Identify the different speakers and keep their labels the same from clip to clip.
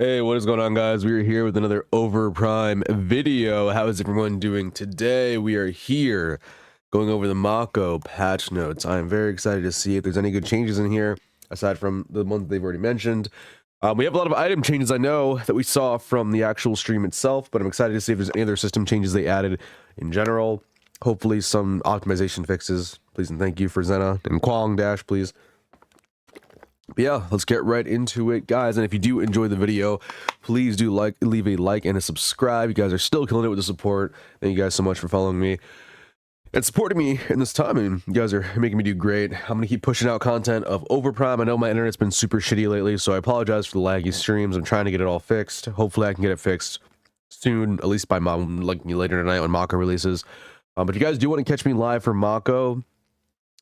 Speaker 1: Hey, what is going on, guys? We are here with another Overprime video. How is everyone doing today? We are here going over the Mako patch notes. I am very excited to see if there's any good changes in here, aside from the ones they've already mentioned. We have a lot of item changes, I know, that we saw from the actual stream itself, but I'm excited to see if there's any other system changes they added in general. Hopefully some optimization fixes. Please and thank you for Zena and Kwong Dash, please. But yeah, let's get right into it, guys. And if you do enjoy the video, please do leave a like and a subscribe. You guys are still killing it with the support. Thank you guys so much for following me and supporting me in this time. And you guys are making me do great. I'm gonna keep pushing out content of Overprime. I know my internet's been super shitty lately, so I apologize for the laggy streams. I'm trying to get it all fixed. Hopefully I can get it fixed soon, at least by later tonight when Mako releases. But if you guys do want to catch me live for Mako,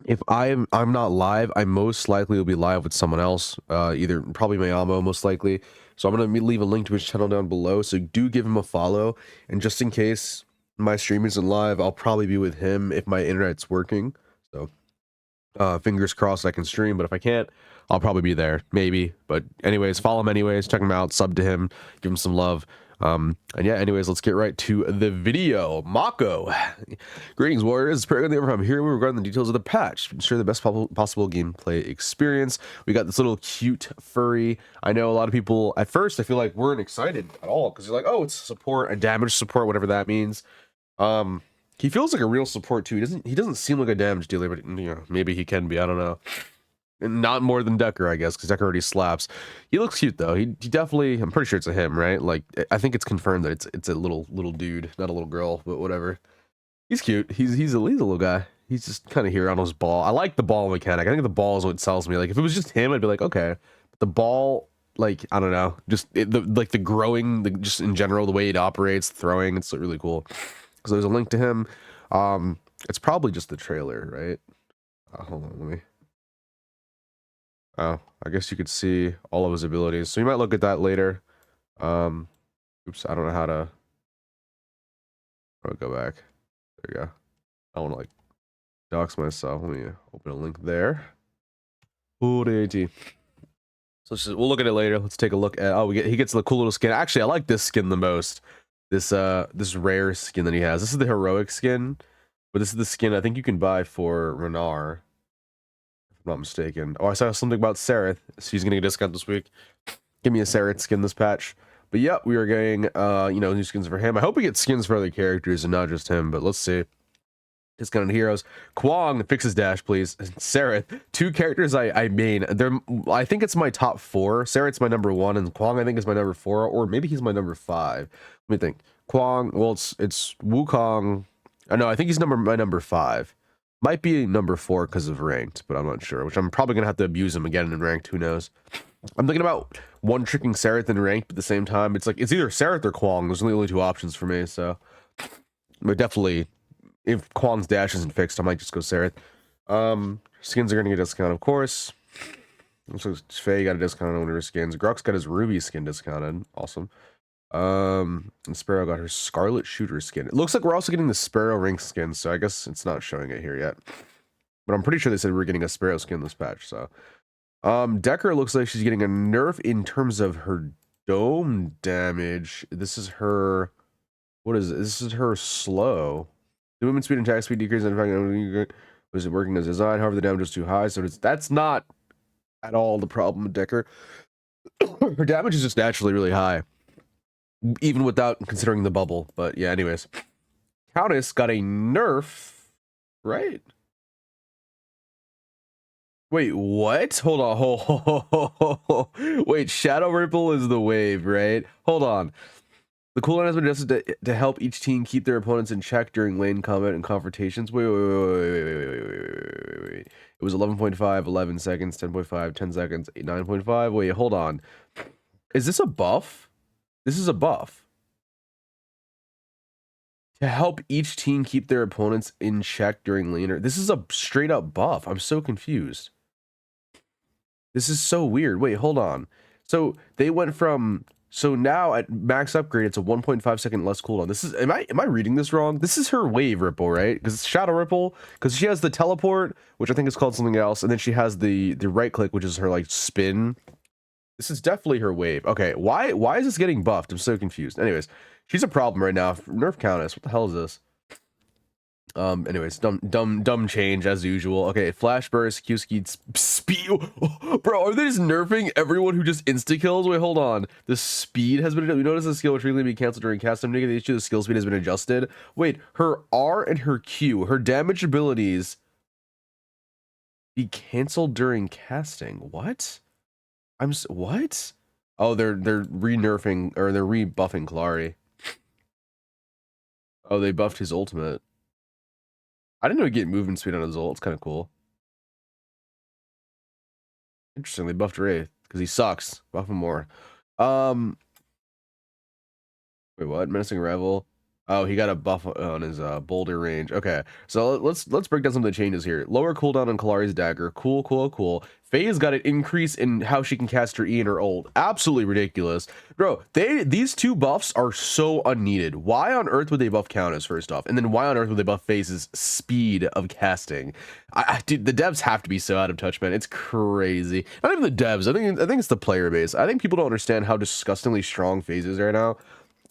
Speaker 1: if I'm not live, I most likely will be live with someone else, either probably Mayamo, most likely. So I'm gonna leave a link to his channel down below, so do give him a follow. And just in case my stream isn't live, I'll probably be with him if my internet's working. So fingers crossed I can stream, but if I can't, I'll probably be there, maybe. But anyways, follow him anyways, check him out, sub to him, give him some love. And yeah, anyways, let's get right to the video. Mako. Greetings, warriors. It's the Overtime here. We're regarding the details of the patch. Ensure the best possible gameplay experience. We got this little cute furry. I know a lot of people, at first, I feel like weren't excited at all, because you're like, oh, it's support, a damage support, whatever that means. He feels like a real support, too. He doesn't seem like a damage dealer, but, you know, maybe he can be. I don't know. Not more than Decker, I guess, because Decker already slaps. He looks cute though. He definitely. I'm pretty sure it's a him, right? Like, I think it's confirmed that it's a little dude, not a little girl, but whatever. He's cute. He's a little guy. He's just kind of here on his ball. I like the ball mechanic. I think the ball is what sells me. Like, if it was just him, I'd be like, okay. But the ball, like, I don't know, just the growing, just in general, the way it operates, throwing, it's really cool. So there's a link to him. It's probably just the trailer, right? Hold on, let me. Oh, I guess you could see all of his abilities. So you might look at that later. Oops, I don't know how to go back. There you go. I don't want to like dox myself. Let me open a link there. Oh, the So we'll look at it later. Let's take a look at. Oh, he gets the cool little skin. Actually, I like this skin the most. This rare skin that he has. This is the heroic skin, but this is the skin I think you can buy for Renar. Not mistaken. Oh, I saw something about Sereth. She's getting a discount this week. Give me a Sereth skin this patch. But yeah, we are getting you know, new skins for him. I hope we get skins for other characters and not just him, but let's see. Discounted heroes. Kwong, fix his dash, please. Sereth, two characters I main. I think it's my top 4. Sereth's my number 1, and Kwong I think is my number 4, or maybe he's my number 5. Let me think. Kwong, well, it's Wukong. No, I think he's my number 5. Might be number 4 because of ranked, but I'm not sure, which I'm probably going to have to abuse him again in ranked, who knows. I'm thinking about one-tricking Sereth in ranked, but at the same time, it's like, it's either Sereth or Kwong. There's only 2 options for me, so. But definitely, if Kwong's dash isn't fixed, I might just go Sereth. Skins are going to get a discount, of course. So Faye got a discount on one of her skins. Grok's got his Ruby skin discounted. Awesome. And Sparrow got her Scarlet Shooter skin. It looks like we're also getting the Sparrow Rank skin, so I guess it's not showing it here yet. But I'm pretty sure they said we're getting a Sparrow skin this patch, so. Decker looks like she's getting a nerf in terms of her dome damage. This is her, what is it? This is her slow. The movement speed and attack speed decreases, in fact, was it working as designed? However, the damage was too high, so that's not at all the problem with Decker. Her damage is just naturally really high, even without considering the bubble. But yeah, anyways, Countess got a nerf, right? Wait, what? Hold on. Wait, Shadow Ripple is the wave, right? Hold on. The cooldown has been adjusted to help each team keep their opponents in check during lane combat and confrontations. Wait. It was 11.5, 11 seconds, 10.5, 10 seconds, 9.5. Wait, hold on. Is this a buff? This is a buff. To help each team keep their opponents in check during laner. This is a straight up buff. I'm so confused. This is so weird. Wait, hold on. So they went from, so now at max upgrade, it's a 1.5 second less cooldown. This is, am I reading this wrong? This is her wave ripple, right? Because it's Shadow Ripple, because she has the teleport, which I think is called something else, and then she has the right click, which is her like spin. This is definitely her wave. Okay, why is this getting buffed? I'm so confused. Anyways, she's a problem right now. Nerf Countess. What the hell is this? Anyways, dumb change as usual. Okay, flash burst, Q speed, speed. Bro, are they just nerfing everyone who just insta kills? Wait, hold on. The speed has been. We notice the skill which frequently be canceled during cast time. The issue the skill speed has been adjusted. Wait, her R and her Q, her damage abilities be canceled during casting. What? What? Oh, they're re-nerfing or they're rebuffing Klari. Oh, they buffed his ultimate. I didn't know he'd get movement speed on his ult. It's kind of cool. Interesting. They buffed Wraith because he sucks. Buff him more. Wait, what? Menacing Revel. Oh, he got a buff on his boulder range. Okay, so let's break down some of the changes here. Lower cooldown on Kalari's dagger. Cool. Faye's got an increase in how she can cast her E and her ult. Absolutely ridiculous, bro. These two buffs are so unneeded. Why on earth would they buff Countess first off, and then why on earth would they buff Faye's speed of casting? Dude, the devs have to be so out of touch, man. It's crazy. Not even the devs. I think it's the player base. I think people don't understand how disgustingly strong Faze is right now.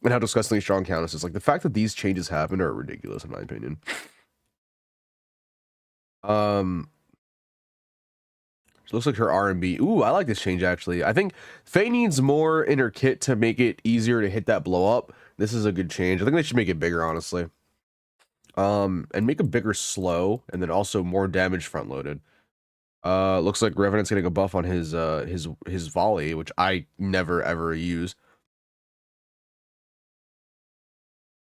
Speaker 1: And how disgustingly strong Countess is. Like, the fact that these changes happen are ridiculous, in my opinion. She looks like her R&B. Ooh, I like this change, actually. I think Faye needs more in her kit to make it easier to hit that blow up. This is a good change. I think they should make it bigger, honestly. And make a bigger slow, and then also more damage front loaded. Looks like Revenant's getting a buff on his volley, which I never ever use.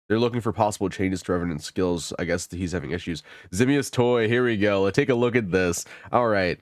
Speaker 1: They're looking for possible changes to Revenant's skills. I guess he's having issues. Zemia's toy. Here we go. Let's take a look at this. All right.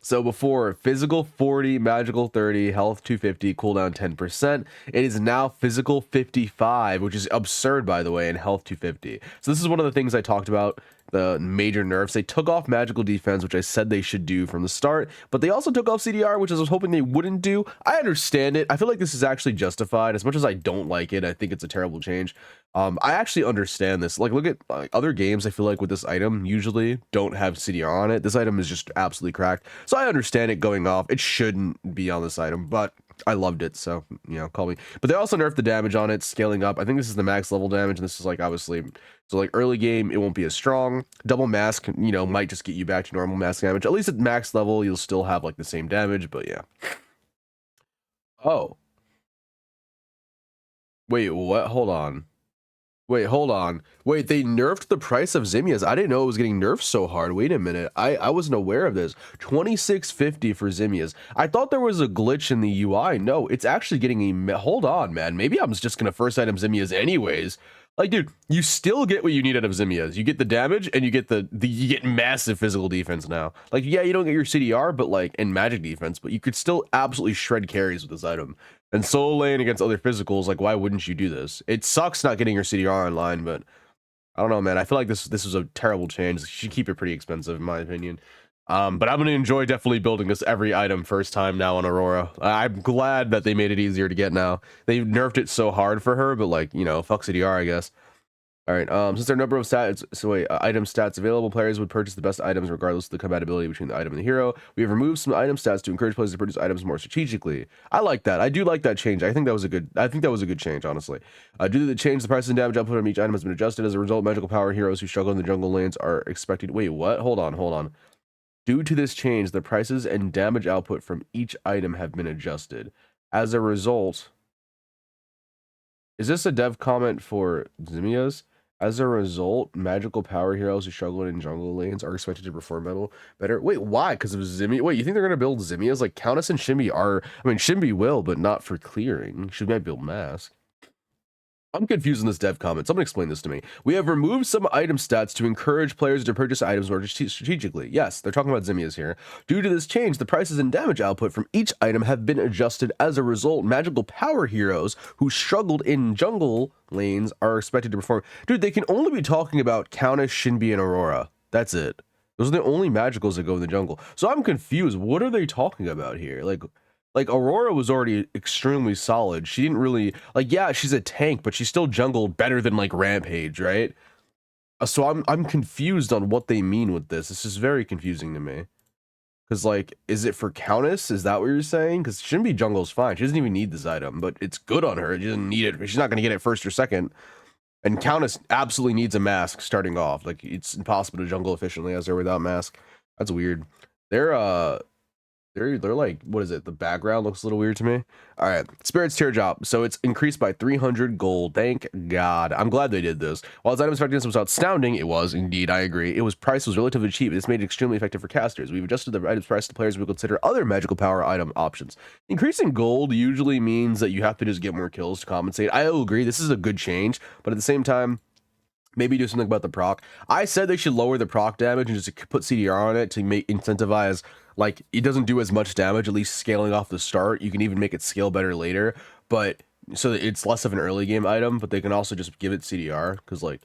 Speaker 1: So before, physical 40, magical 30, health 250, cooldown 10%. It is now physical 55, which is absurd, by the way, and health 250. So this is one of the things I talked about, the major nerfs. They took off magical defense, which I said they should do from the start, but they also took off CDR, which I was hoping they wouldn't do. I understand it. I feel like this is actually justified. As much as I don't like it, I think it's a terrible change. I actually understand this. Like, look at other games. I feel like with this item usually don't have CDR on it. This item is just absolutely cracked. So I understand it going off. It shouldn't be on this item, but I loved it. So, you know, call me. But they also nerfed the damage on it, scaling up. I think this is the max level damage, and this is like obviously, so like early game, it won't be as strong. Double mask, you know, might just get you back to normal mask damage. At least at max level, you'll still have like the same damage, but yeah. Oh. Wait, what? Hold on. Wait, hold on. Wait, they nerfed the price of Zemia's. I didn't know it was getting nerfed so hard. Wait a minute. I wasn't aware of this. 2650 for Zemia's. I thought there was a glitch in the UI. No, it's actually getting a... Hold on, man. Maybe I'm just going to first item Zemia's anyways. Like, dude, you still get what you need out of Zemia's. You get the damage and you get you get massive physical defense now. Like, yeah, you don't get your CDR, but like, and magic defense, but you could still absolutely shred carries with this item. And solo lane against other physicals, like, why wouldn't you do this? It sucks not getting your CDR online, but I don't know, man. I feel like this was a terrible change. You should keep it pretty expensive, in my opinion. But I'm gonna enjoy definitely building this every item first time now on Aurora. I'm glad that they made it easier to get now. They nerfed it so hard for her, but like, you know, fuck CDR, I guess. All right, since there are a number of stats, item stats available, players would purchase the best items regardless of the compatibility between the item and the hero. We have removed some item stats to encourage players to purchase items more strategically. I like that. I do like that change. I think that was a good change, honestly. Due to the change, the price and damage output of each item has been adjusted. As a result, magical power heroes who struggle in the jungle lanes are expected. Wait, what? Hold on. Due to this change, the prices and damage output from each item have been adjusted. As a result, is this a dev comment for Zemia's? As a result, magical power heroes who struggle in jungle lanes are expected to perform better. Wait, why? Because of Zemia? Wait, you think they're going to build Zemia's? Like, Countess and Shimby are... I mean, Shimby will, but not for clearing. Should might build mask. I'm confused in this dev comment. Someone explain this to me. We have removed some item stats to encourage players to purchase items more strategically. Yes, they're talking about Zemia's here. Due to this change, the prices and damage output from each item have been adjusted. As a result, magical power heroes who struggled in jungle lanes are expected to perform. Dude, they can only be talking about Countess, Shinbi, and Aurora. That's it. Those are the only magicals that go in the jungle. So I'm confused. What are they talking about here? Like Aurora was already extremely solid. She didn't really like, yeah, she's a tank, but she still jungled better than like Rampage, right? So I'm confused on what they mean with this. This is very confusing to me. Because, like, is it for Countess? Is that what you're saying? Because Shinbi jungle's fine. She doesn't even need this item, but it's good on her. She doesn't need it. She's not going to get it first or second. And Countess absolutely needs a mask starting off. Like, it's impossible to jungle efficiently as her without mask. That's weird. They're like, what is it? The background looks a little weird to me. All right, Spirit's Teardrop. So it's increased by 300 gold. Thank God. I'm glad they did this. While its item effectiveness was outstanding, it was indeed. I agree. It was price was relatively cheap. This made it extremely effective for casters. We've adjusted the item's price to players who consider other magical power item options. Increasing gold usually means that you have to just get more kills to compensate. I will agree. This is a good change, but at the same time, maybe do something about the proc. I said they should lower the proc damage and just put CDR on it to make incentivize, like, it doesn't do as much damage, at least scaling off the start. You can even make it scale better later, but so it's less of an early game item, but they can also just give it CDR because, like,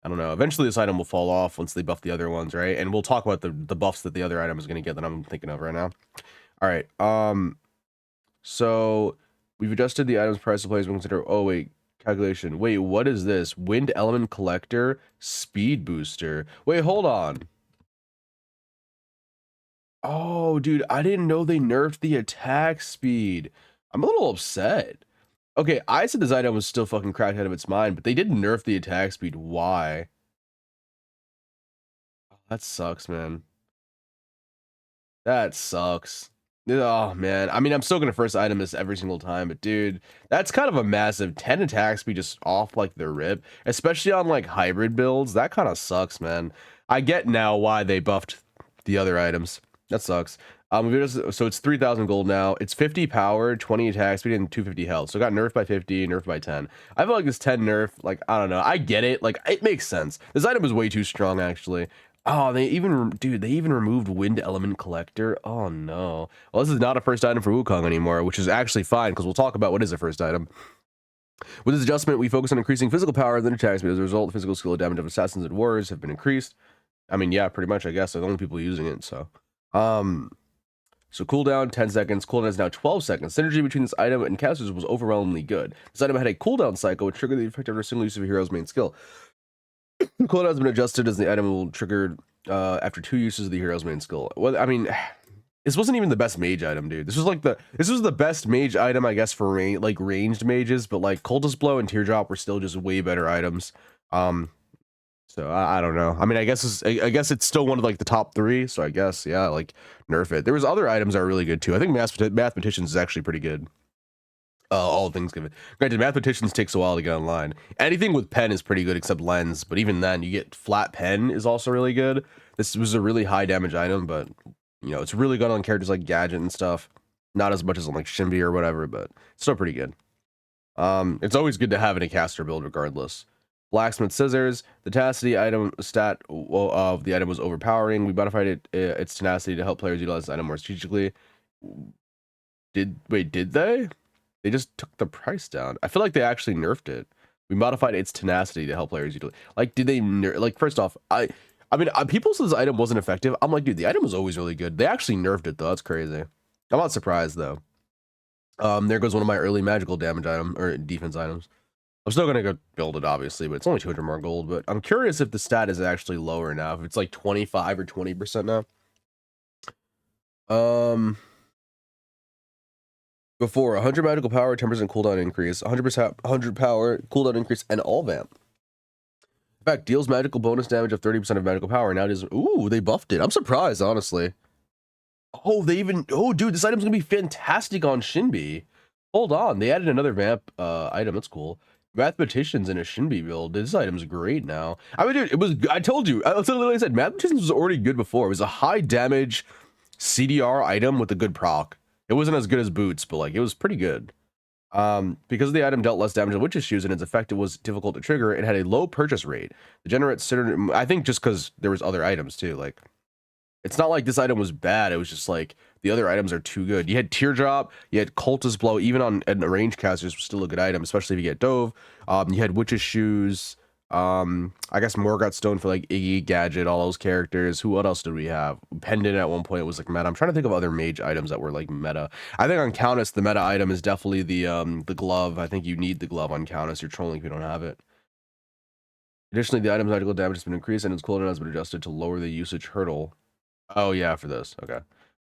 Speaker 1: I don't know, eventually this item will fall off once they buff the other ones, right? And we'll talk about the buffs that the other item is going to get that I'm thinking of right now. All right, so we've adjusted the item's price to players will consider, oh wait, calculation. Wait, what is this? Wind element collector, speed booster. Wait, hold on. Oh, dude, I didn't know they nerfed the attack speed. I'm a little upset. Okay, I said this item was still fucking cracked out of its mind, but they did nerf the attack speed. Why? That sucks, man. That sucks. Oh man, I mean, I'm still gonna first item this every single time, but dude, that's kind of a massive 10 attack speed just off like the rip, especially on like hybrid builds. That kind of sucks, man. I get now why they buffed the other items. That sucks. So it's 3,000 gold now. It's 50 power, 20 attack speed, and 250 health. So it got nerfed by 50, nerfed by 10. I feel like this 10 nerf, like, I don't know. I get it. Like, it makes sense. This item is way too strong, actually. Oh, they even removed Wind Element Collector. Oh no. Well, this is not a first item for Wukong anymore, which is actually fine because we'll talk about what is a first item. With this adjustment, we focus on increasing physical power and then attack speed. As a result, the physical skill damage of assassins and warriors have been increased. I mean, yeah, pretty much. I guess they're the only people using it. So cooldown 10 seconds. Cooldown is now 12 seconds. Synergy between this item and casters was overwhelmingly good. This item had a cooldown cycle, which triggered the effect after a single use of a hero's main skill. The cooldown has been adjusted as the item will trigger after 2 uses of the hero's main skill. Well, I mean, this wasn't even the best mage item, dude. This was the best mage item, I guess, for ranged mages, but like Cultist Blow and Teardrop were still just way better items. So I don't know. I mean, I guess it's still one of like the top 3. So I guess, yeah, like nerf it. There was other items that are really good too. I think Mathematicians is actually pretty good. All things given. Granted, Mathematicians takes a while to get online. Anything with pen is pretty good except lens, but even then, you get flat pen is also really good. This was a really high damage item, but you know, it's really good on characters like Gadget and stuff. Not as much as on like Shinbi or whatever, but still pretty good. It's always good to have in a caster build regardless. Blacksmith Scissors. The Tenacity item stat of the item was overpowering. We modified its Tenacity to help players utilize the item more strategically. Did they? They just took the price down. I feel like they actually nerfed it. We modified its Tenacity to help players utilize. Like, did they like? First off, I mean, people said this item wasn't effective. I'm like, dude, the item was always really good. They actually nerfed it though. That's crazy. I'm not surprised though. There goes one of my early magical damage item or defense items. I'm still gonna go build it, obviously, but it's only 200 more gold. But I'm curious if the stat is actually lower now. If it's like 25 or 20% now. Before 100 magical power, 10% cooldown increase, 100 power, cooldown increase, and all vamp. In fact, deals magical bonus damage of 30% of magical power. Now it is. Ooh, they buffed it. I'm surprised, honestly. Oh, oh, dude, this item's gonna be fantastic on Shinbi. Hold on, they added another vamp item. That's cool. Mathematicians in a Shinbi build. This item's great now. I mean, dude, it was. I told you. I literally said Mathematicians was already good before. It was a high damage CDR item with a good proc. It wasn't as good as Boots, but like it was pretty good. Because the item dealt less damage than Witch's Shoes and its effect was difficult to trigger, it had a low purchase rate. The generate certain, I think just because there was other items too. Like, it's not like this item was bad. It was just like the other items are too good. You had Teardrop, you had Cultist Blow, even on range casters was still a good item, especially if you get Dove. You had Witch's Shoes. I guess Morgott Stone for like Iggy, Gadget, all those characters. What else did we have? Pendant at one point was like meta. I'm trying to think of other mage items that were like meta. I think on Countess, the meta item is definitely the glove. I think you need the glove on Countess. You're trolling if you don't have it. Additionally, the item's magical damage has been increased and its cooldown has been adjusted to lower the usage hurdle. Oh yeah, for this. Okay.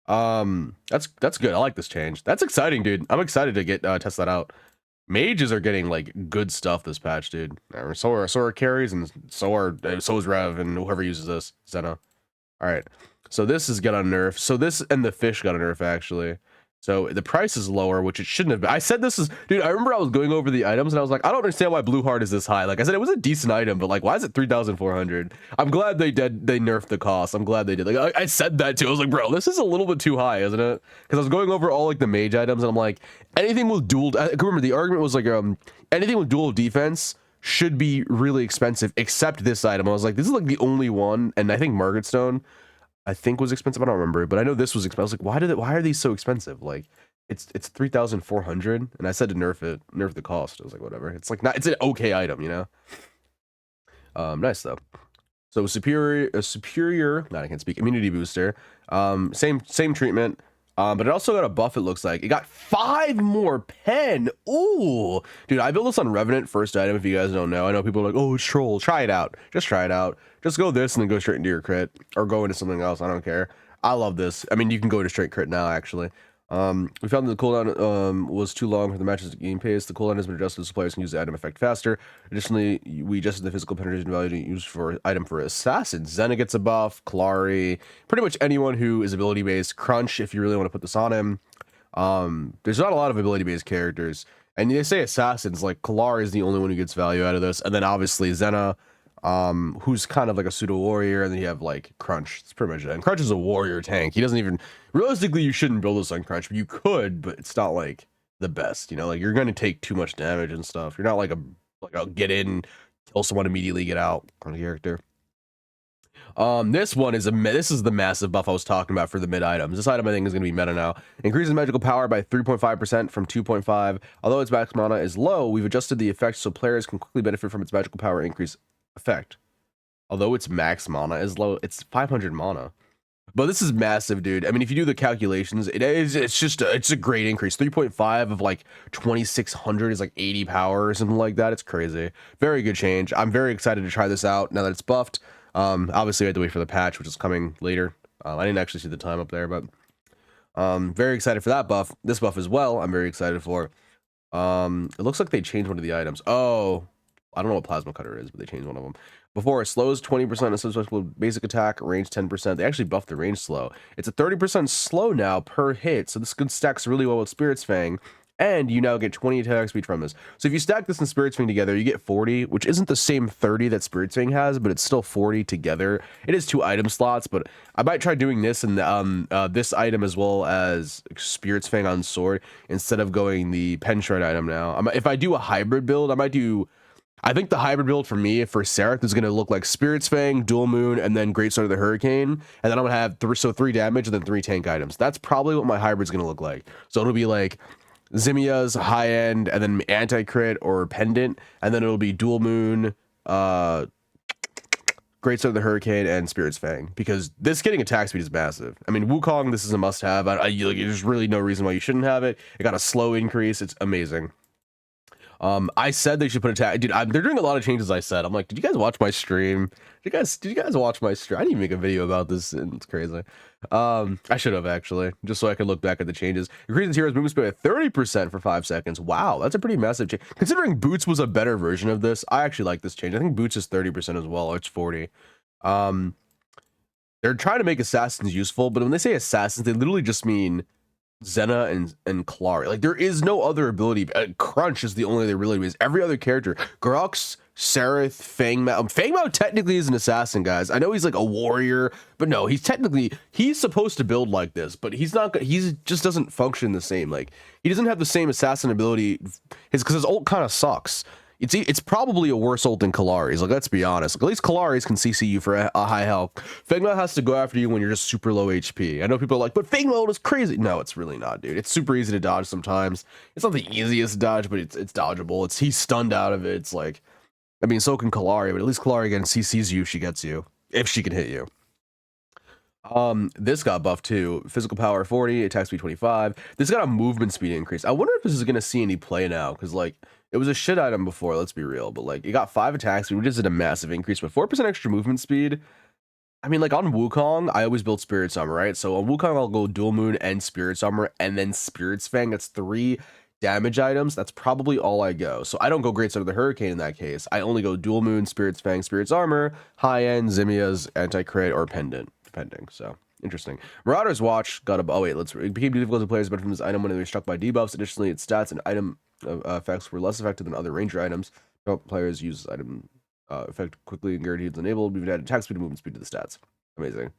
Speaker 1: That's good. I like this change. That's exciting, dude. I'm excited to get test that out. Mages are getting like good stuff this patch, dude. So are carries, and so is Rev, and whoever uses this, Zena. All right, so this is got a nerf. So this and the fish got a nerf actually. So the price is lower, which it shouldn't have been. I said this is, dude. I remember I was going over the items and I was like, I don't understand why Blue Heart is this high. Like I said, it was a decent item, but like, why is it 3,400? I'm glad they nerfed the cost. I'm glad they did. Like I said that too. I was like, bro, this is a little bit too high, isn't it? Because I was going over all like the mage items and I'm like, anything with dual. I remember the argument was like, anything with dual defense should be really expensive, except this item. I was like, this is like the only one, and I think Margaret Stone, I think, was expensive. I don't remember, but I know this was expensive. I was like, why are these so expensive? Like, it's 3,400, and I said to nerf the cost. I was like, whatever. It's like not, it's an okay item, you know. Nice though. So a superior, no, I can't speak, immunity booster. Same treatment. But it also got a buff, it looks like. It got 5 more pen. Ooh. Dude, I built this on Revenant, first item, if you guys don't know. I know people are like, oh, it's troll. Try it out. Just try it out. Just go this and then go straight into your crit. Or go into something else. I don't care. I love this. I mean, you can go to straight crit now, actually. We found that the cooldown was too long for the match's game pace. The cooldown has been adjusted so players can use the item effect faster. Additionally, we adjusted the physical penetration value to use for item for assassins. Zena gets a buff, Kalari, pretty much anyone who is ability based. Crunch, if you really want to put this on him. There's not a lot of ability based characters, and they say assassins, like Kalari is the only one who gets value out of this, and then obviously Zena, who's kind of like a pseudo warrior, and then you have like Crunch. It's pretty much it. And Crunch is a warrior tank. He doesn't even, realistically, you shouldn't build this on Crunch, but you could, but it's not like the best, you know. Like, you're going to take too much damage and stuff. You're not like a get in, kill someone immediately, get out kind of character. This one is this is the massive buff I was talking about for the mid items. This item I think is going to be meta now. Increases magical power by 3.5% from 2.5. Although its max mana is low, we've adjusted the effect so players can quickly benefit from its magical power increase effect. Although its max mana is low, it's 500 mana. But this is massive, dude. I mean, if you do the calculations, it's a great increase. 3.5 of like 2,600 is like 80 power or something like that. It's crazy. Very good change. I'm very excited to try this out now that it's buffed. Obviously I had to wait for the patch, which is coming later. I didn't actually see the time up there, but very excited for that buff. This buff as well, I'm very excited for. It looks like they changed one of the items. Oh, I don't know what plasma cutter is, but they changed one of them. Before, it slows 20% of successful basic attack, range 10%. They actually buffed the range slow. It's a 30% slow now per hit, so this stacks really well with Spirit's Fang, and you now get 20 attack speed from this. So if you stack this and Spirit's Fang together, you get 40, which isn't the same 30 that Spirit's Fang has, but it's still 40 together. It is 2 item slots, but I might try doing this and this item as well as Spirit's Fang on sword instead of going the Pen Shred item now. If I do a hybrid build, I think the hybrid build for me, for Seraph, is going to look like Spirit's Fang, Dual Moon, and then Great Sword of the Hurricane. And then I'm going to have 3 damage and then 3 tank items. That's probably what my hybrid's going to look like. So it'll be like Zemia's high end, and then anti-crit or pendant, and then it'll be Dual Moon, Great Sword of the Hurricane, and Spirit's Fang. Because this getting attack speed is massive. I mean, Wukong, this is a must-have. There's really no reason why you shouldn't have it. It got a slow increase. It's amazing. I said they should put attack. Dude, they're doing a lot of changes. I said, I'm like, did you guys watch my stream? Did you guys watch my stream? I didn't even make a video about this, and it's crazy. I should have actually, just so I could look back at the changes. Increases heroes movement speed by 30% for 5 seconds. Wow, that's a pretty massive change. Considering Boots was a better version of this, I actually like this change. I think Boots is 30% as well. Or it's 40. They're trying to make assassins useful, but when they say assassins, they literally just mean Zena and Kalari. Like, there is no other ability. Crunch is the only that really is. Every other character, Grux, Seraph, Fangmao. Fangmao technically is an assassin, guys. I know he's like a warrior, but no, he's supposed to build like this, but he's not. He just doesn't function the same. Like, he doesn't have the same assassin ability. Because his ult kind of sucks. It's probably a worse ult than Kalari's. Like, let's be honest. Like, at least Kalari's can CC you for a high health. Fangmao has to go after you when you're just super low HP. I know people are like, but Fangmao is crazy. No, it's really not, dude. It's super easy to dodge sometimes. It's not the easiest to dodge, but it's dodgeable. He's stunned out of it. It's like, I mean, so can Kalari, but at least Kalari again CCs you if she gets you, if she can hit you. This got buffed too. Physical power 40, attack speed 25. This got a movement speed increase. I wonder if this is gonna see any play now, because like, it was a shit item before, let's be real, but like, it got 5 attacks, which is a massive increase, but 4% extra movement speed. I mean, like on Wukong, I always build Spirit's Armor, right? So on Wukong, I'll go Dual Moon and Spirit's Armor, and then Spirit's Fang. That's 3 damage items. That's probably all I go. So I don't go Great Sword of the Hurricane in that case. I only go Dual Moon, Spirit's Fang, Spirit's Armor, High End, Zemia's Anti-Crit, or Pendant, depending. So interesting. Marauder's Watch got a. Oh wait, it became difficult to players, but from this item when they were struck by debuffs. Additionally, its stats and item effects were less effective than other ranger items. Players use this item effect quickly and guaranteed it's enabled. We've added attack speed and movement speed to the stats. Amazing.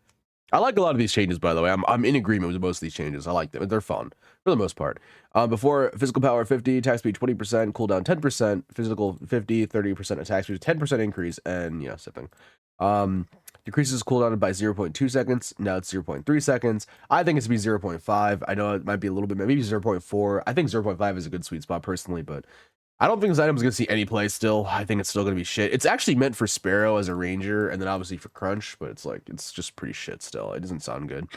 Speaker 1: I like a lot of these changes, by the way. I'm in agreement with most of these changes. I like them. They're fun for the most part. Before, physical power 50, attack speed 20%, cooldown 10%, physical 50, 30% attack speed, 10% increase, and yeah, something. Decreases cooldown by 0.2 seconds. Now it's 0.3 seconds. I think it's be 0.5. I know it might be a little bit, maybe 0.4. I think 0.5 is a good sweet spot personally, but I don't think this item is going to see any play still. I think it's still going to be shit. It's actually meant for Sparrow as a ranger, and then obviously for Crunch, but it's like, it's just pretty shit still. It doesn't sound good.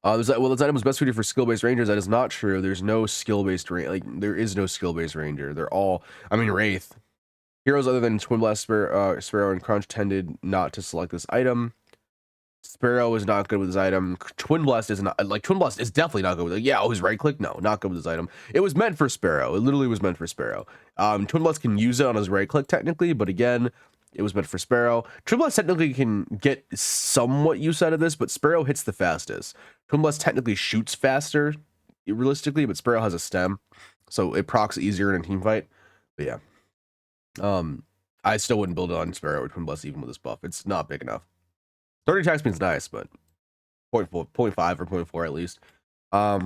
Speaker 1: Well, this item was best suited for skill-based rangers. That is not true. There's no skill-based ranger. Like, there is no skill-based ranger. They're all, I mean, Wraith. Heroes other than Twin Blast, Sparrow, and Crunch tended not to select this item. Sparrow is not good with this item. Twin Blast is not, like, Twin Blast is definitely not good with it. Yeah, oh, his right click? No, not good with this item. It was meant for Sparrow. It literally was meant for Sparrow. Twin Blast can use it on his right click technically, but again, it was meant for Sparrow. Twin Blast technically can get somewhat use out of this, but Sparrow hits the fastest. Twin Blast technically shoots faster, realistically, but Sparrow has a stem, so it procs easier in a team fight. But yeah. I still wouldn't build it on Sparrow or Twin Blast even with this buff. It's not big enough. 30 attack speed's nice, but 0.4, 0.5 or 0.4 at least. I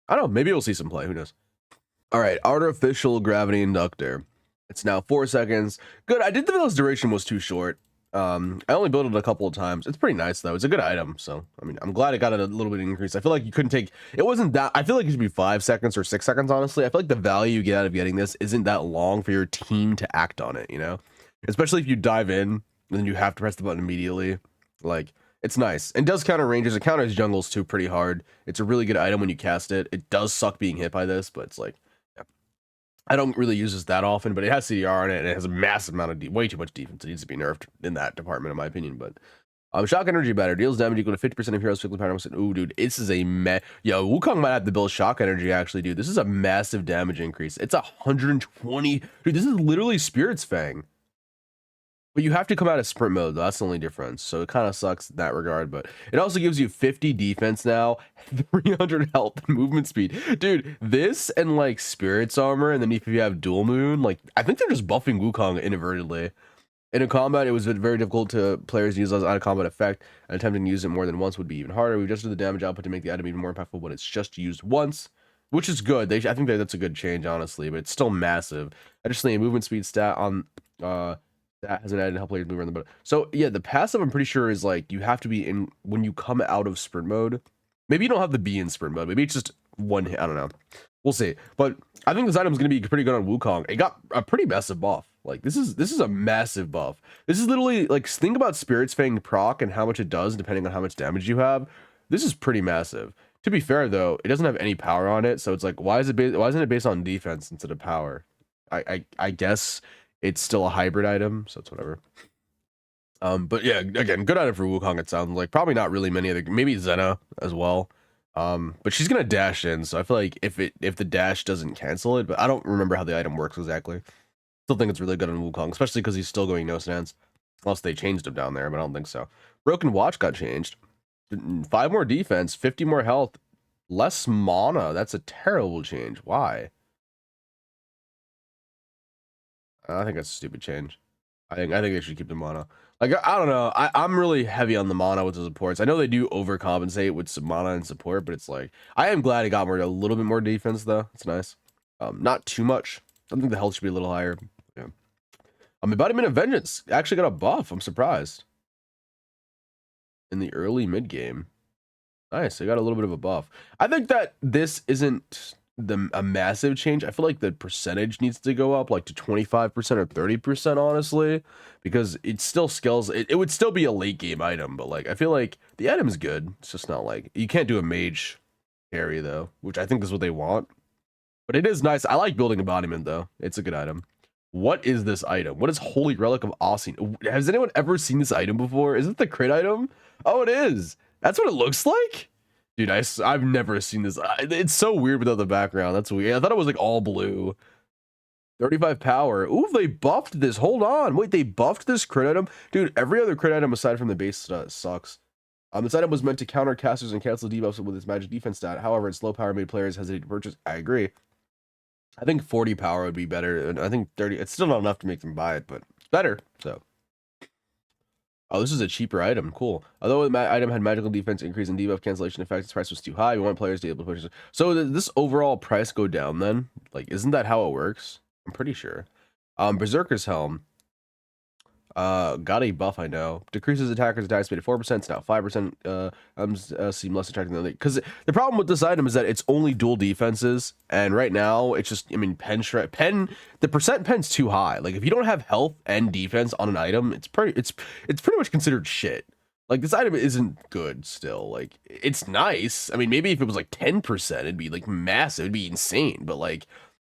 Speaker 1: don't know. Maybe we'll see some play. Who knows? All right. Artificial Gravity Inductor. It's now 4 seconds. Good. I did think this duration was too short. I only built it a couple of times. It's pretty nice, though. It's a good item. So, I mean, I'm glad it got a little bit of increase. I feel like you couldn't take... It wasn't that... I feel like it should be 5 seconds or 6 seconds, honestly. I feel like the value you get out of getting this isn't that long for your team to act on it, you know? Especially if you dive in, and then you have to press the button immediately. Like, it's nice. And does counter rangers. It counters jungles too pretty hard. It's a really good item when you cast it. It does suck being hit by this, but it's like, yeah. I don't really use this that often, but it has CDR on it, and it has a massive amount of way too much defense. It needs to be nerfed in that department, in my opinion. But shock energy batter deals damage equal to 50% of heroes physical power. Ooh, dude, this is a yo, Wukong might have to build shock energy actually, dude. This is a massive damage increase. It's 120. Dude, this is literally Spirit's Fang. But you have to come out of sprint mode, though. That's the only difference. So it kind of sucks in that regard. But it also gives you 50 defense now, 300 health and movement speed. Dude, this and like Spirit's Armor, and then if you have Dual Moon, like I think they're just buffing Wukong inadvertently. In a combat, it was very difficult to players use as out of combat effect, and attempting to use it more than once would be even harder. We adjusted the damage output to make the item even more impactful when it's just used once, which is good. I think that's a good change, honestly, but it's still massive. Additionally, a movement speed stat on that has an added help players move around the boat. So yeah, the passive I'm pretty sure is like you have to be in when you come out of sprint mode. Maybe you don't have to be in sprint mode. Maybe it's just one hit. I don't know. We'll see. But I think this item is going to be pretty good on Wukong. It got a pretty massive buff. Like this is a massive buff. This is literally like think about Spirit's Fang proc and how much it does depending on how much damage you have. This is pretty massive. To be fair though, it doesn't have any power on it, so it's like why isn't it based on defense instead of power? I guess it's still a hybrid item, so it's whatever. But yeah, again, good item for Wukong. It sounds like probably not really many other, maybe Zena as well. But she's gonna dash in, so I feel like if the dash doesn't cancel it, but I don't remember how the item works exactly. Still think it's really good on Wukong, especially because he's still going no stance. Unless they changed him down there, but I don't think so. Broken Watch got changed. 5 more defense, 50 more health, less mana. That's a terrible change. Why? I think that's a stupid change. I think they should keep the mana. Like I don't know. I'm really heavy on the mana with the supports. I know they do overcompensate with some mana and support, but it's like I am glad it got a little bit more defense though. It's nice. Not too much. I think the health should be a little higher. Yeah. Embodiment of Vengeance actually got a buff. I'm surprised. In the early mid game. Nice. They got a little bit of a buff. I think that this isn't a massive change. I feel like the percentage needs to go up like to 25% or 30%, honestly, because it still scales. It would still be a late game item, but like I feel like the item is good. It's just not like you can't do a mage carry though, which I think is what they want. But it is nice. I like building embodiment though. It's a good item. What is this item? What is Holy Relic of Ossing? Has anyone ever seen this item before? Is it the crit item? Oh, it is. That's what it looks like? Dude, I've never seen this. It's so weird without the background. That's weird. I thought it was like all blue. 35 power. Ooh, they buffed this. Hold on. Wait, they buffed this crit item? Dude, every other crit item aside from the base sucks. This item was meant to counter casters and cancel debuffs with its magic defense stat. However, its low power made players hesitate to purchase. I agree. I think 40 power would be better, and I think 30. It's still not enough to make them buy it, but it's better. So, oh, this is a cheaper item. Cool. Although the item had magical defense increase and debuff cancellation effects, its price was too high. We want players to be able to purchase it. So, does this overall price go down then? Like, isn't that how it works? I'm pretty sure. Berserker's Helm. Got a buff, I know. Decreases attackers' attack speed at 4%. It's now 5%. Seem less attractive than because the problem with this item is that it's only dual defenses, and right now it's just, I mean, the percent pen's too high. Like if you don't have health and defense on an item, it's pretty much considered shit. Like this item isn't good still. Like it's nice. I mean, maybe if it was like 10%, it'd be like massive. It'd be insane. But like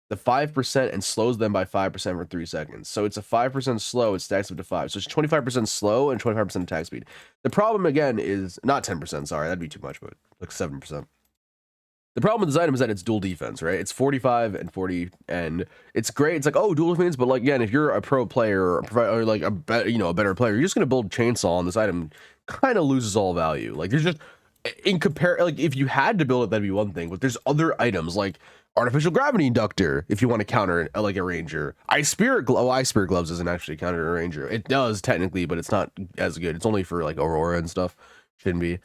Speaker 1: the 5% and slows them by 5% for 3 seconds. So it's a 5% slow, it stacks up to 5. So it's 25% slow and 25% attack speed. The problem again is not 10%, sorry, that'd be too much, but like 7%. The problem with this item is that it's dual defense, right? It's 45 and 40, and it's great. It's like, oh, dual defense, but like again, if you're a pro player or like a better player, you're just gonna build chainsaw, and this item kind of loses all value. Like there's just like if you had to build it, that'd be one thing, but there's other items like artificial gravity inductor if you want to counter like a ranger. Ice spirit gloves doesn't actually counter a ranger. It does technically, but it's not as good. It's only for like aurora and stuff. Shouldn't be.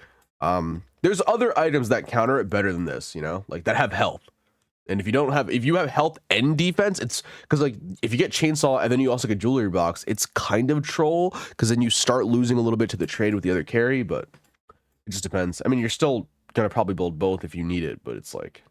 Speaker 1: There's other items that counter it better than this, you know, like that have health. And if you have health and defense, it's because like if you get chainsaw and then you also get jewelry box, it's kind of troll because then you start losing a little bit to the trade with the other carry, but it just depends. I mean, you're still gonna probably build both if you need it, but it's like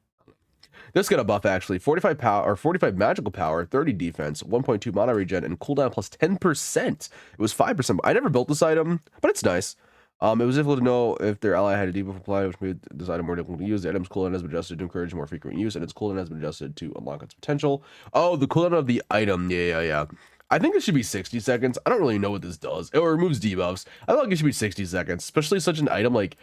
Speaker 1: this got a buff actually. 45 power or 45 magical power, 30 defense, 1.2 mana regen, and cooldown plus 10%. It was 5%. I never built this item, but it's nice. It was difficult to know if their ally had a debuff applied, which made this item more difficult to use. The item's cooldown has been adjusted to encourage more frequent use, and its cooldown has been adjusted to unlock its potential. Oh, the cooldown of the item. Yeah. I think it should be 60 seconds. I don't really know what this does. It removes debuffs. I think it should be 60 seconds, especially such an item like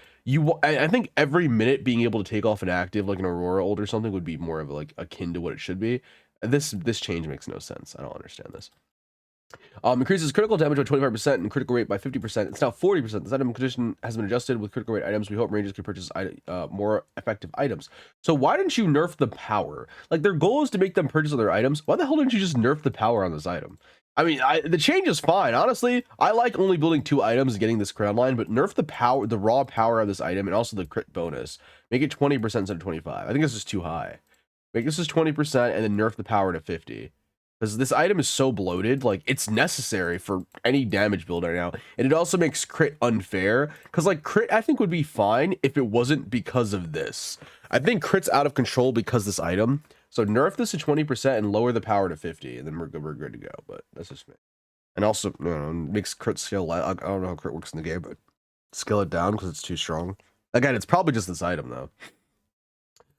Speaker 1: I think every minute being able to take off an active like an Aurora ult or something would be more of like akin to what it should be. This change makes no sense. I don't understand this. Increases critical damage by 25% and critical rate by 50%. It's now 40%. This item condition has been adjusted with critical rate items. We hope rangers can purchase more effective items. So why didn't you nerf the power? Like their goal is to make them purchase other items. Why the hell didn't you just nerf the power on this item? I mean, the change is fine. Honestly, I like only building 2 items and getting this crown line, but nerf the power, the raw power of this item, and also the crit bonus. Make it 20% instead of 25. I think this is too high. Make this is 20% and then nerf the power to 50. Because this item is so bloated, like it's necessary for any damage build right now, and it also makes crit unfair. Because like crit, I think would be fine if it wasn't because of this. I think crit's out of control because this item. So nerf this to 20% and lower the power to 50, and then we're good to go. But that's just me. And also, makes crit scale. I don't know how crit works in the game, but scale it down because it's too strong. Again, it's probably just this item though.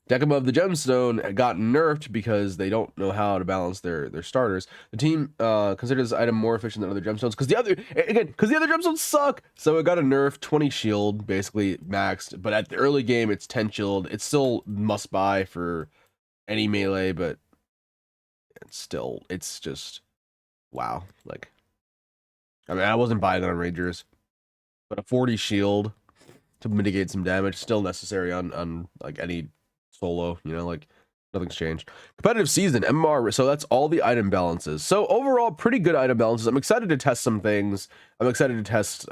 Speaker 1: Deck above the gemstone got nerfed because they don't know how to balance their starters. The team considers this item more efficient than other gemstones because the other gemstones suck. So it got a nerf, 20 shield, basically maxed. But at the early game, it's 10 shield. It's still must buy for any melee, but it's just wow. Like, I mean, I wasn't buying it on rangers, but a 40 shield to mitigate some damage still necessary on like any solo, you know, like nothing's changed. Competitive season, MMR, so that's all the item balances. So overall, pretty good item balances. I'm excited to test some things. I'm excited to test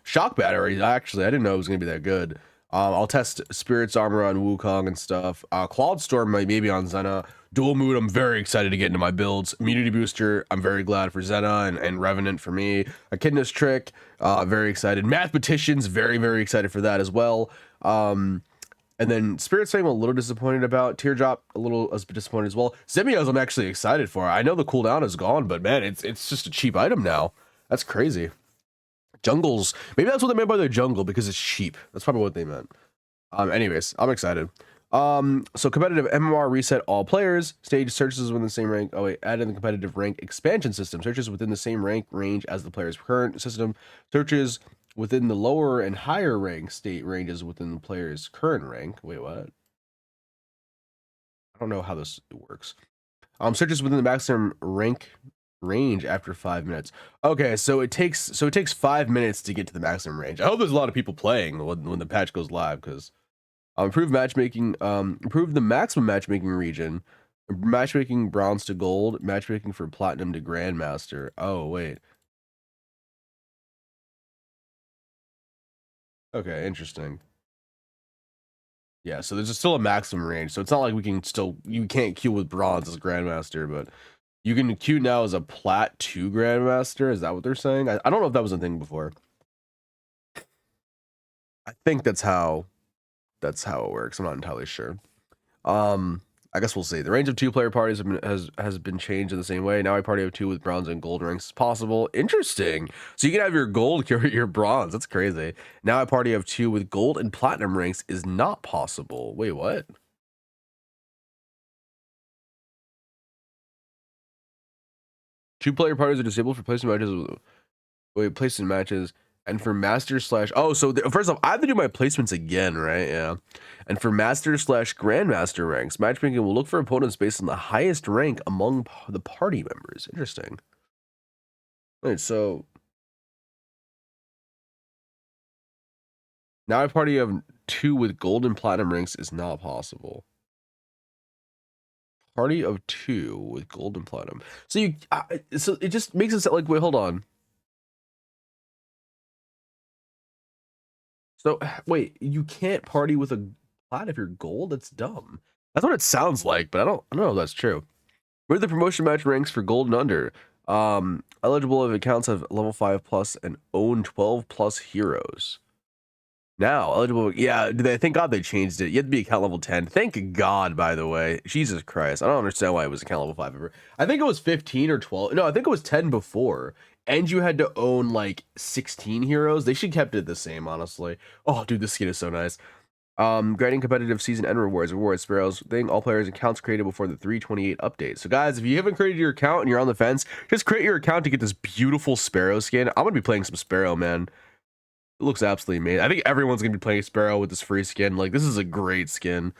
Speaker 1: shock batteries. Actually, I didn't know it was gonna be that good. I'll test Spirit's armor on Wukong and stuff. Cloud Storm maybe on Zena. Dual mood, I'm very excited to get into my builds. Immunity booster, I'm very glad for Zena and Revenant for me. Echidna's trick, very excited. Mathematicians, very, very excited for that as well. And then Spirit's Fame, I'm a little disappointed about. Teardrop, a little disappointed as well. Zemia's, I'm actually excited for. I know the cooldown is gone, but man, it's just a cheap item now. That's crazy. Jungles, maybe that's what they meant by their jungle, because it's cheap. That's probably what they meant. Anyways, I'm excited. So competitive MMR reset all players. Stage searches within the same rank. Oh wait, add in the competitive rank expansion system. Searches within the same rank range as the player's current system. Searches within the lower and higher rank state ranges within the player's current rank. Wait, what? I don't know how this works. Searches within the maximum rank range after 5 minutes. Okay, so it takes 5 minutes to get to the maximum range. I hope there's a lot of people playing when the patch goes live, because improve matchmaking, improve the maximum matchmaking region, matchmaking bronze to gold, matchmaking for platinum to grandmaster. Oh wait. Okay, interesting. Yeah, so there's still a maximum range, so it's not like you can't queue with bronze as grandmaster, but you can queue now as a plat to grandmaster. Is that what they're saying? I don't know if that was a thing before. I think that's how it works. I'm not entirely sure. I guess we'll see. The range of 2-player parties has been changed in the same way. Now a party of 2 with bronze and gold ranks is possible. Interesting. So you can have your gold carry your bronze. That's crazy. Now a party of 2 with gold and platinum ranks is not possible. Wait, what? Two-player parties are disabled for placing matches. Wait, placing matches. And for master slash, oh, so first off, I have to do my placements again, right? Yeah. And for master slash grandmaster ranks, matchmaking will look for opponents based on the highest rank among the party members. Interesting. Wait, so now a party of 2 with gold and platinum ranks is not possible. Party of 2 with gold and platinum. So so it just makes it sound like, wait, hold on. So wait, you can't party with a plat if you're gold? That's dumb. That's what it sounds like, but I don't know if that's true. Where the promotion match ranks for gold and under. Eligible if accounts have level 5 plus and own 12 plus heroes. Now eligible, yeah. Thank God they changed it. You have to be account level 10. Thank God, by the way. Jesus Christ, I don't understand why it was account level 5 ever. I think it was 15 or 12. No, I think it was 10 before. And you had to own like 16 heroes. They should kept it the same, honestly. Oh, dude, this skin is so nice. Granting competitive season end rewards. Sparrows thing. All players accounts created before the 328 update. So guys, if you haven't created your account and you're on the fence, just create your account to get this beautiful Sparrow skin. I'm gonna be playing some Sparrow, man. It looks absolutely amazing. I think everyone's gonna be playing Sparrow with this free skin. Like, this is a great skin.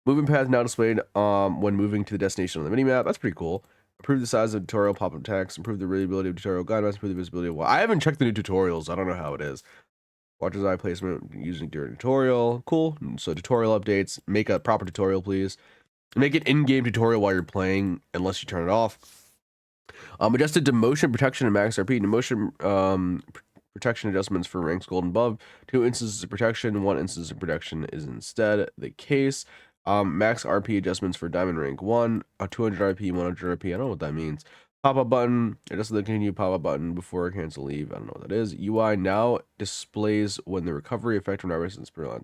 Speaker 1: Moving path now displayed when moving to the destination on the minimap. That's pretty cool. Improve the size of tutorial pop-up text. Improve the readability of tutorial guidelines. Improve the visibility of. I haven't checked the new tutorials. I don't know how it is. Watcher's eye placement using during tutorial. Cool. So tutorial updates. Make a proper tutorial, please. Make it in-game tutorial while you're playing, unless you turn it off. Adjusted to motion protection and max RP. Motion protection adjustments for ranks gold and above. 2 instances of protection. 1 instance of protection is instead the case. Max RP adjustments for diamond rank 1. 200 RP, 100 RP. I don't know what that means. Pop-up button. Adjust the continue pop-up button before cancel leave. I don't know what that is. UI now displays when the recovery effect from Iris and Sparrow.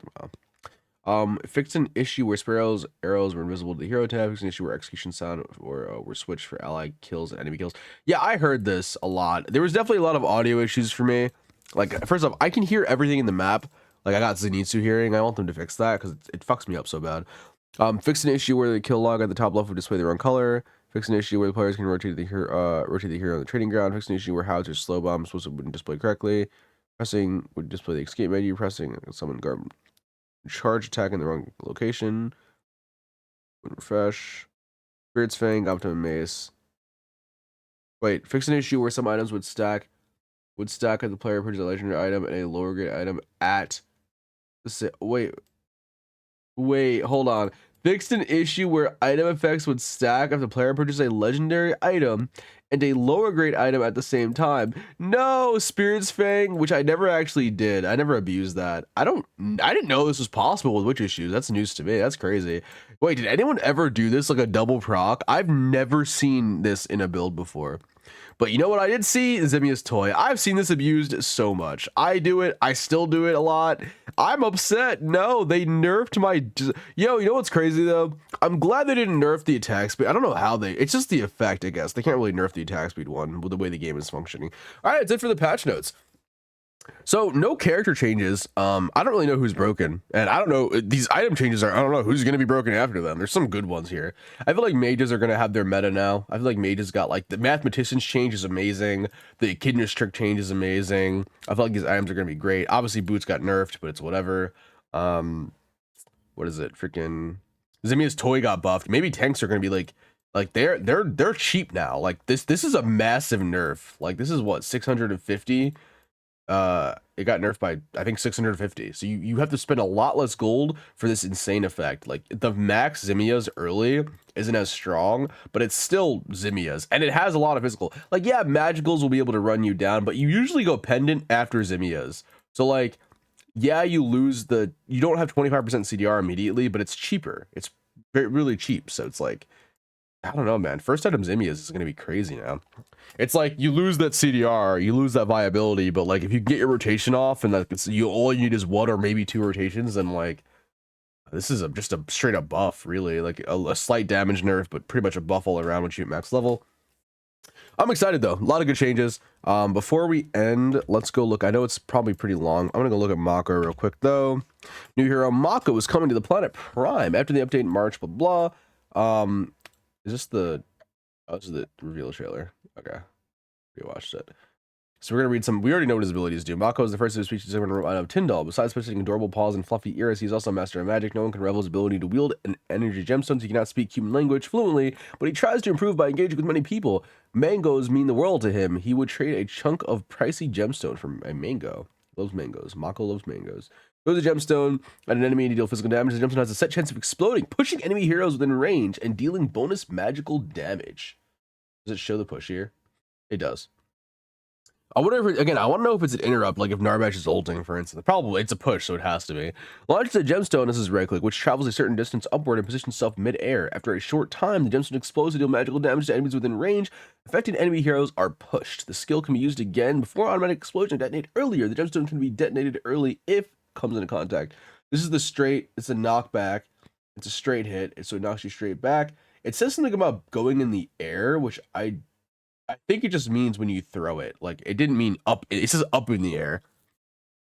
Speaker 1: Fixed an issue where Sparrow's arrows were invisible to the hero tab. Fixed an issue where execution sound were switched for ally kills and enemy kills. Yeah, I heard this a lot. There was definitely a lot of audio issues for me. Like, first off, I can hear everything in the map. Like, I got Zenitsu hearing. I want them to fix that because it fucks me up so bad. Fix an issue where the kill log at the top left would display the wrong color. Fix an issue where the players can rotate the hero on the training ground. Fix an issue where how to slow bombs wouldn't display correctly. Pressing would display the escape menu. Pressing summon guard charge attack in the wrong location. Refresh. Spirit's Fang, Optimum Mace. Wait, fix an issue where some items would stack at the player purchase a legendary item and a lower grade item at the wait, hold on. Fixed an issue where item effects would stack if the player purchased a legendary item and a lower grade item at the same time. No, Spirit's Fang, which I never actually did. I never abused that. I didn't know this was possible with witch issues. That's news to me. That's crazy. Wait, did anyone ever do this, like a double proc? I've never seen this in a build before. But you know what I did see? Zemia's toy. I've seen this abused so much. I do it. I still do it a lot. I'm upset. No, they nerfed my... Yo, you know what's crazy, though? I'm glad they didn't nerf the attack speed. I don't know how they... It's just the effect, I guess. They can't really nerf the attack speed one with the way the game is functioning. All right, that's it for the patch notes. So no character changes. I don't really know who's broken, and I don't know these item changes are. I don't know who's going to be broken after them. There's some good ones here. I feel like mages are going to have their meta now. I feel like mages got like the mathematician's change is amazing. The echidna's trick change is amazing. I feel like these items are going to be great. Obviously, boots got nerfed, but it's whatever. What is it? Freaking Zemia's toy got buffed. Maybe tanks are going to be like they're cheap now. Like this is a massive nerf. Like this is what 650. It got nerfed by I think 650, so you have to spend a lot less gold for this insane effect. Like the max Zemia's early isn't as strong, but it's still Zemia's, and it has a lot of physical. Like yeah, magicals will be able to run you down, but you usually go pendant after Zemia's. So like yeah, you don't have 25% CDR immediately, but it's cheaper. It's really cheap, so it's like I don't know, man. First item Zemia's is going to be crazy now. It's like you lose that CDR, you lose that viability, but like if you get your rotation off and like all you need is one or maybe two rotations, then like this is just a straight up buff, really. Like a slight damage nerf, but pretty much a buff all around once you hit max level. I'm excited though. A lot of good changes. Before we end, let's go look. I know it's probably pretty long. I'm gonna go look at Mako real quick though. New hero Mako is coming to the planet Prime after the update in March. Blah blah. Is this the? Oh, this is the reveal trailer. Okay, we watched it. So we're gonna read some. We already know what his abilities do. Mako is the first of his species ever out of Tyndall. Besides possessing adorable paws and fluffy ears, he's also a master of magic. No one can rival his ability to wield an energy gemstones. He cannot speak human language fluently, but he tries to improve by engaging with many people. Mangoes mean the world to him. He would trade a chunk of pricey gemstone for a mango. Loves mangoes. Mako loves mangoes. Throws a gemstone at an enemy to deal physical damage. The gemstone has a set chance of exploding, pushing enemy heroes within range, and dealing bonus magical damage. Does it show the push here? It does. I wonder if again, I want to know if it's an interrupt, like if Narbash is ulting, for instance. Probably it's a push, so it has to be. Launches a gemstone, this is right click, which travels a certain distance upward and positions itself mid-air. After a short time, the gemstone explodes to deal magical damage to enemies within range. Affected enemy heroes are pushed. The skill can be used again before automatic explosion detonate earlier. The gemstone can be detonated early if it comes into contact. This is the straight, it's a knockback. It's a straight hit, so it knocks you straight back. It says something about going in the air, which I think it just means when you throw it. Like it didn't mean up. It says up in the air.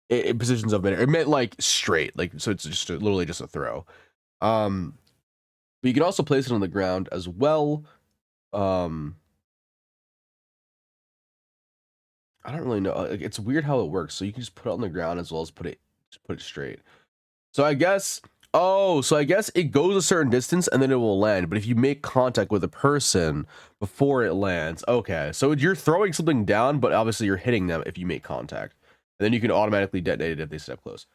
Speaker 1: It positions up in air. It meant like straight. Like so, it's just literally just a throw. But you can also place it on the ground as well. I don't really know. It's weird how it works. So you can just put it on the ground as well as put it straight. So I guess. Oh, so I guess it goes a certain distance and then it will land. But if you make contact with a person before it lands, okay. So you're throwing something down, but obviously you're hitting them if you make contact. And then you can automatically detonate it if they step close.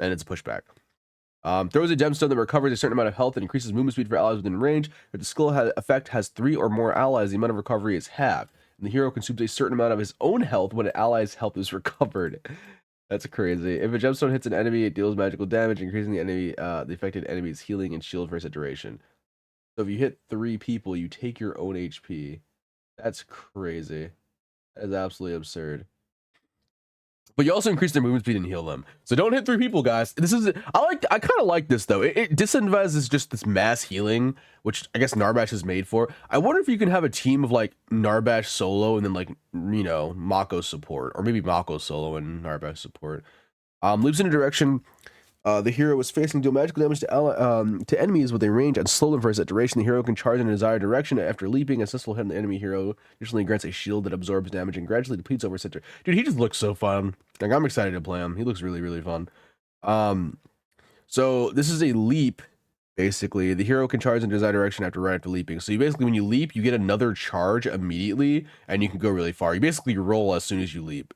Speaker 1: And it's a pushback. Throws a gemstone that recovers a certain amount of health and increases movement speed for allies within range. If the skill effect has 3 or more allies, the amount of recovery is halved. And the hero consumes a certain amount of his own health when an ally's health is recovered. That's crazy. If a gemstone hits an enemy, it deals magical damage, increasing the affected enemy's healing and shield for a set duration. So if you hit 3 people, you take your own HP. That's crazy. That is absolutely absurd. But you also increase their movement speed and heal them. So don't hit 3 people, guys. I kind of like this though. It disincentivizes just this mass healing, which I guess Narbash is made for. I wonder if you can have a team of like Narbash solo and then like, you know, Mako support, or maybe Mako solo and Narbash support. Leaps in a direction the hero is facing, deal magical damage to enemies with a range and slow them for a set duration. The hero can charge in a desired direction after leaping. A successful hit on the enemy hero usually grants a shield that absorbs damage and gradually depletes over a set. Dude, he just looks so fun. Like I'm excited to play him. He looks really, really fun. So this is a leap. Basically, the hero can charge in a desired direction right after leaping. So you basically, when you leap, you get another charge immediately, and you can go really far. You basically roll as soon as you leap,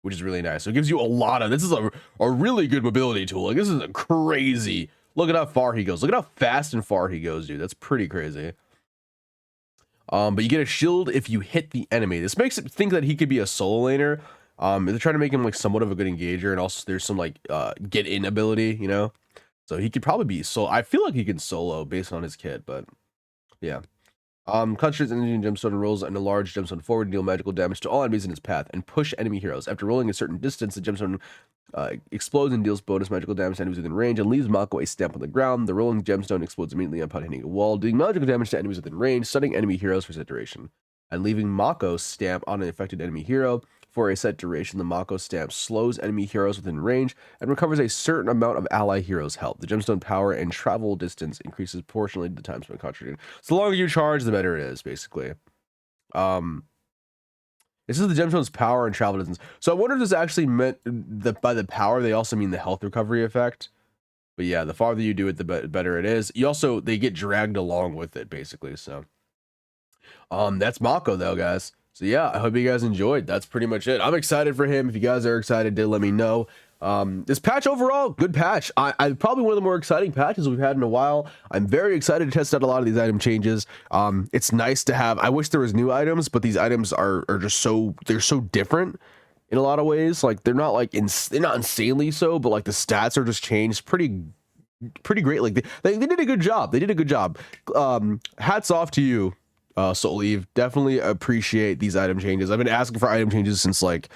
Speaker 1: which is really nice. So it gives you a lot of, this is a really good mobility tool. Like this is a crazy, look at how far he goes. Look at how fast and far he goes, dude. That's pretty crazy. But you get a shield if you hit the enemy. This makes it think that he could be a solo laner. They're trying to make him like somewhat of a good engager, and also there's some like get in ability, you know? So he could probably be solo. I feel like he can solo based on his kit, but yeah. Concentrates energy and gemstone and rolls in a large gemstone forward, deal magical damage to all enemies in its path, and push enemy heroes. After rolling a certain distance, the gemstone explodes and deals bonus magical damage to enemies within range and leaves Mako a stamp on the ground. The rolling gemstone explodes immediately upon hitting a wall, doing magical damage to enemies within range, stunning enemy heroes for set duration, and leaving Mako's stamp on an affected enemy hero. For a set duration, the Mako stamp slows enemy heroes within range and recovers a certain amount of ally heroes' health. The gemstone power and travel distance increases proportionally to the time spent concentrating. So the longer you charge, the better it is, basically. This is the gemstone's power and travel distance. So I wonder if this actually meant that by the power, they also mean the health recovery effect. But yeah, the farther you do it, the better it is. You also, they get dragged along with it, basically. So that's Mako, though, guys. So yeah, I hope you guys enjoyed. That's pretty much it. I'm excited for him. If you guys are excited, let me know. This patch overall, good patch. I probably one of the more exciting patches we've had in a while. I'm very excited to test out a lot of these item changes. It's nice to have. I wish there was new items, but these items are just they're so different in a lot of ways. Like they're not like they're not insanely so, but like the stats are just changed pretty great. Like they did a good job. They did a good job. Hats off to you. Soul Eve, definitely appreciate these item changes. I've been asking for item changes since like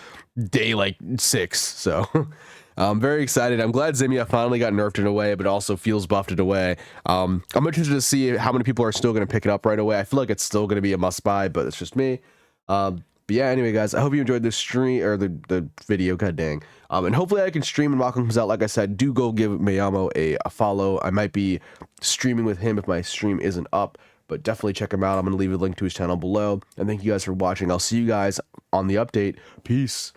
Speaker 1: day 6, so I'm very excited. I'm glad Zemia finally got nerfed in a way, but also feels buffed in a way. I'm interested to see how many people are still going to pick it up right away. I feel like it's still going to be a must buy, but it's just me. But yeah, anyway, guys, I hope you enjoyed this stream or the video. God dang. And hopefully I can stream when Mako comes out. Like I said, do go give Mayamo a follow. I might be streaming with him if my stream isn't up. But definitely check him out. I'm going to leave a link to his channel below. And thank you guys for watching. I'll see you guys on the update. Peace.